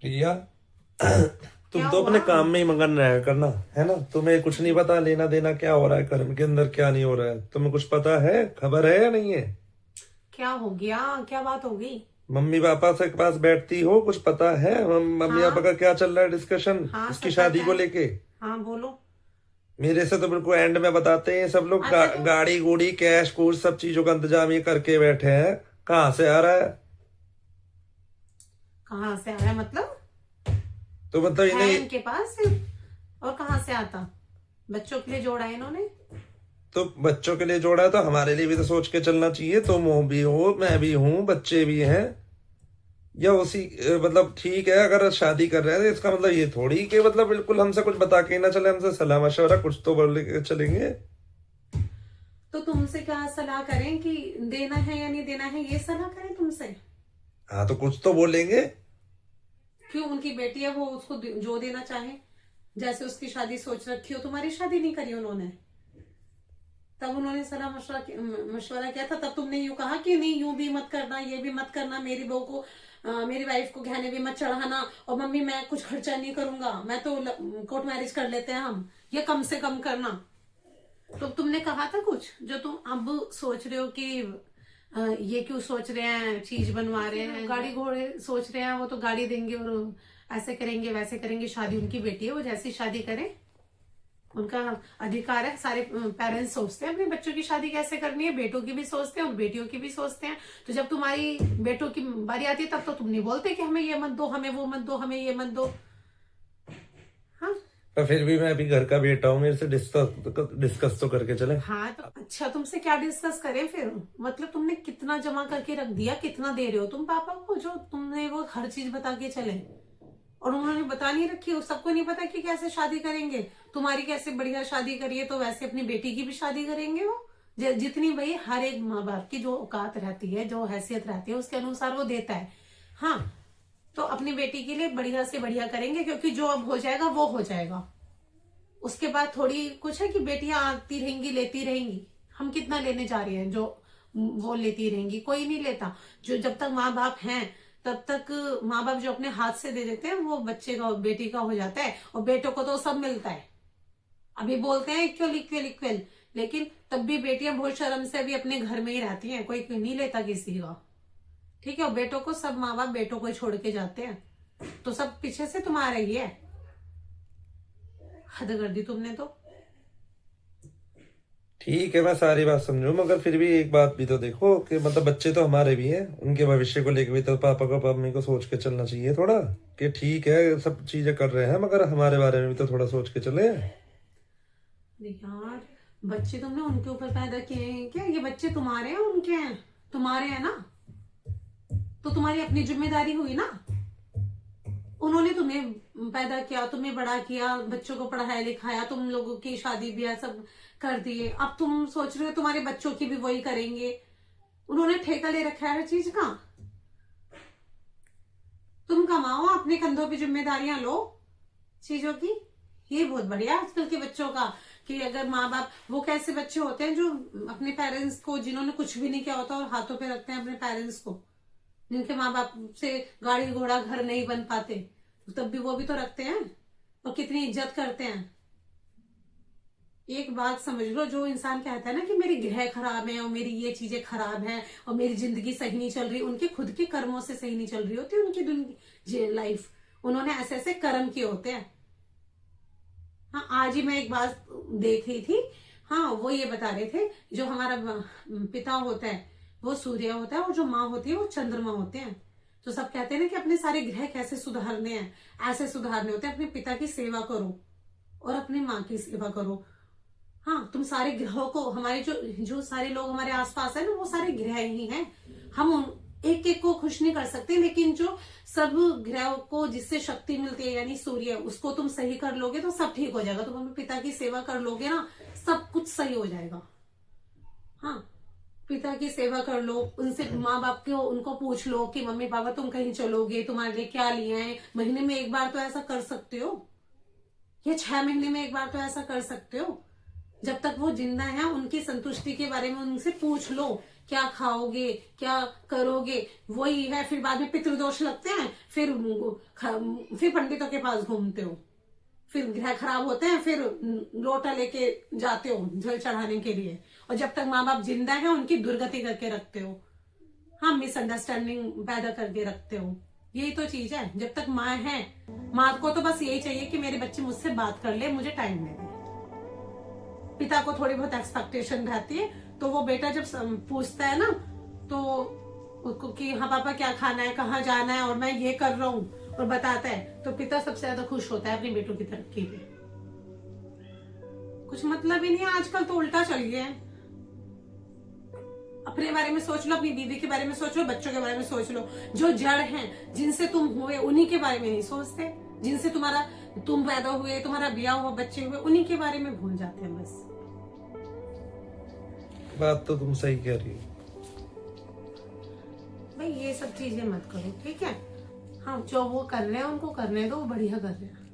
प्रिया, क्या तुम तो हुआ? अपने काम में ही मगन रहा करना, है ना। तुम्हें कुछ नहीं पता लेना देना क्या हो रहा है, कर्म के अंदर क्या नहीं हो रहा है। तुम्हें कुछ पता है, खबर है या नहीं है? क्या हो गया? क्या बात हो गई? मम्मी पापा से पास बैठती हो, कुछ पता है मम्मी पापा हाँ। का क्या चल रहा है डिस्कशन हाँ, उसकी सब शादी पता को है। लेके? हाँ, बोलो। मेरे से तो बिल्कुल एंड में बताते हैं सब लोग। अच्छा, तो गाड़ी गुड़ी कैश कूश सब चीजों का इंतजाम ये करके बैठे हैं। कहाँ से आ रहा है? कहाँ से आया मतलब? तो मतलब है इन्हें। इनके पास? और कहाँ से आता? बच्चों के लिए जोड़ा है इन्होंने। तो बच्चों के लिए जोड़ा है तो हमारे लिए भी तो सोच के चलना चाहिए। तुम हो भी हो, मैं भी हूँ, बच्चे भी हैं। या उसी मतलब ठीक है, अगर शादी कर रहे हैं तो इसका मतलब ये थोड़ी कि मतलब बिल्कुल हमसे कुछ बता के ही ना चले, हमसे सलाह मशवरा कुछ तो बोल के चलेंगे। तो तुमसे क्या सलाह करें कि देना है या नहीं देना है, ये सलाह करें तुमसे? हाँ तो कुछ तो बोलेंगे। क्यों? उनकी बेटी है, वो उसको जो देना चाहे। जैसे उसकी शादी सोच रखी हो, तुम्हारी शादी नहीं करी उन्होंने। तब उन्होंने सलाह मशवरा किया था, तब तुमने यूं कहा कि नहीं, यूं भी मत करना, ये भी मत करना, मेरी बहू को मेरी वाइफ को गहने भी मत चढ़ाना, और मम्मी मैं कुछ खर्चा नहीं करूंगा, मैं तो कोर्ट मैरिज कर लेते हैं हम, ये कम से कम करना। तो तुमने कहा था कुछ जो तुम अब सोच रहे हो कि ये क्यों सोच रहे हैं, चीज बनवा रहे हैं, गाड़ी घोड़े सोच रहे हैं, वो तो गाड़ी देंगे और ऐसे करेंगे वैसे करेंगे। शादी उनकी बेटी है, वो जैसी शादी करे, उनका अधिकार है। सारे पेरेंट्स सोचते हैं अपने बच्चों की शादी कैसे करनी है, बेटों की भी सोचते हैं और बेटियों की भी सोचते हैं। तो जब तुम्हारी बेटों की बारी आती है तब तो तुम नहीं बोलते कि हमें ये मत दो, हमें वो मत दो, हमें ये मत दो। हाँ। पर फिर भी मैं अभी घर का बेटा हूँ, मेरे से डिस्कस डिस्कस तो करके चले। हाँ, तो अच्छा, तुमसे क्या डिस्कस करें फिर? मतलब तुमने कितना जमा करके रख दिया, कितना दे रहे हो तुम पापा को, जो तुमने वो हर चीज बता के चले? और उन्होंने बता नहीं रखी, उस सबको नहीं पता कि कैसे शादी करेंगे। तुम्हारी कैसे बढ़िया शादी करिए, तो वैसे अपनी बेटी की भी शादी करेंगे वो। जितनी भाई हर एक माँ बाप की जो औकात रहती है, जो हैसियत रहती है, उसके अनुसार वो देता है। हाँ। तो अपनी बेटी के लिए बढ़िया से बढ़िया करेंगे, क्योंकि जो अब हो जाएगा वो हो जाएगा। उसके बाद थोड़ी कुछ है कि बेटियां आती रहेंगी लेती रहेंगी। हम कितना लेने जा रहे हैं जो वो लेती रहेंगी? कोई नहीं लेता। जो जब तक माँ बाप हैं तब तक माँ बाप जो अपने हाथ से दे देते हैं वो बच्चे का बेटी का हो जाता है, और बेटों को तो सब मिलता है। अभी बोलते हैं इक्वल इक्वल इक्वल, लेकिन तब भी बेटियां बहुत शर्म से अभी अपने घर में ही रहती हैं, कोई नहीं लेता किसी का। ठीक है, और बेटों को सब माँ बाप बेटों को ही छोड़ के जाते हैं। तो सब पीछे से तुम्हारा ही है। हद कर दी तुमने तो। ठीक है, मैं सारी बात समझू, मगर फिर भी एक बात भी तो देखो कि मतलब बच्चे तो हमारे भी हैं, उनके भविष्य को लेकर भी तो पापा को मम्मी को सोच के चलना चाहिए थोड़ा। कि ठीक है सब चीजें कर रहे हैं, मगर हमारे बारे में भी तो थोड़ा सोच के चले। यार, बच्चे तुमने उनके ऊपर पैदा किए हैं क्या? ये बच्चे तुम्हारे हैं उनके हैं? तुम्हारे हैं ना, तो तुम्हारी अपनी जिम्मेदारी हुई ना। उन्होंने तुम्हें पैदा किया, तुम्हें बड़ा किया, बच्चों को पढ़ाया लिखाया, तुम लोगों की शादी ब्याह सब कर दिए। अब तुम सोच रहे हो तुम्हारे बच्चों की भी वही करेंगे? उन्होंने ठेका ले रखा है हर चीज का। तुम कमाओ, अपने कंधों पे जिम्मेदारियां लो चीजों की। ये बहुत बढ़िया है आजकल के बच्चों का, कि अगर माँ बाप, वो कैसे बच्चे होते हैं जो अपने पेरेंट्स को, जिन्होंने कुछ भी नहीं किया होता और हाथों पे रखते हैं अपने पेरेंट्स को, जिनके माँ बाप से गाड़ी घोड़ा घर नहीं बन पाते, तब भी वो भी तो रखते हैं, और कितनी इज्जत करते हैं। एक बात समझ लो, जो इंसान कहता है ना कि मेरी ग्रह खराब है और मेरी ये चीजें खराब हैं और मेरी जिंदगी सही नहीं चल रही, उनके खुद के कर्मों से सही नहीं चल रही होती उनकी लाइफ। उन्होंने ऐसे ऐसे कर्म किए होते हैं। हाँ, आज ही मैं एक बात देख रही थी। हाँ, वो ये बता रहे थे, जो हमारा पिता होता है वो सूर्य होता है, और जो माँ होती है वो चंद्रमा होते हैं। तो सब कहते हैं ना कि अपने सारे ग्रह कैसे सुधारने हैं, ऐसे सुधारने होते हैं। अपने पिता की सेवा करो और अपनी माँ की सेवा करो। हाँ, तुम सारे ग्रहों को, हमारे जो जो सारे लोग हमारे आसपास है ना, वो सारे ग्रह ही हैं। हम उन एक एक को खुश नहीं कर सकते, लेकिन जो सब ग्रहों को जिससे शक्ति मिलती है, यानी सूर्य, उसको तुम सही कर लोगे तो सब ठीक हो जाएगा। तुम अपने पिता की सेवा कर लोगे ना, सब कुछ सही हो जाएगा। हाँ, पिता की सेवा कर लो, उनसे माँ बाप को उनको पूछ लो कि मम्मी पापा तुम कहीं चलोगे, तुम्हारे लिए क्या लिए हैं। महीने में एक बार तो ऐसा कर सकते हो, या 6 महीने में एक बार तो ऐसा कर सकते हो। जब तक वो जिंदा है उनकी संतुष्टि के बारे में उनसे पूछ लो, क्या खाओगे, क्या करोगे, वही है। फिर बाद में पितृदोष लगते हैं, फिर पंडितों के पास घूमते हो, फिर ग्रह खराब होते हैं, फिर लोटा लेके जाते हो जल चढ़ाने के लिए, और जब तक माँ बाप जिंदा है उनकी दुर्गति करके रखते हो। हाँ, मिसअंडरस्टैंडिंग पैदा करके रखते हो। यही तो चीज है। जब तक माँ है, माँ को तो बस यही चाहिए कि मेरे बच्चे मुझसे बात कर ले, मुझे टाइम दे दे। पिता को थोड़ी बहुत एक्सपेक्टेशन रहती है, तो वो बेटा जब पूछता है ना तो उसको कि हाँ पापा क्या खाना है, कहाँ जाना है, और मैं ये कर रहा हूँ, और बताता है, तो पिता सबसे ज्यादा खुश होता है अपनी बेटों की तरक्की पे। कुछ मतलब ही नहीं है, आजकल तो उल्टा चल गया है। अपने बारे में सोच लो, अपनी बीवी के बारे में सोच लो, बच्चों के बारे में सोच लो। जो जड़ हैं, जिनसे तुम हुए, उन्हीं के बारे में नहीं सोचते। जिनसे तुम पैदा हुए, तुम्हारा ब्याह हुआ, बच्चे हुए, उन्हीं के बारे में भूल जाते हैं बस। बात तो तुम सही कह रही हो भाई ये सब चीजें मत करो, ठीक है। हाँ, जो वो कर रहे हैं उनको करने दो, वो बढ़िया कर रहे हैं।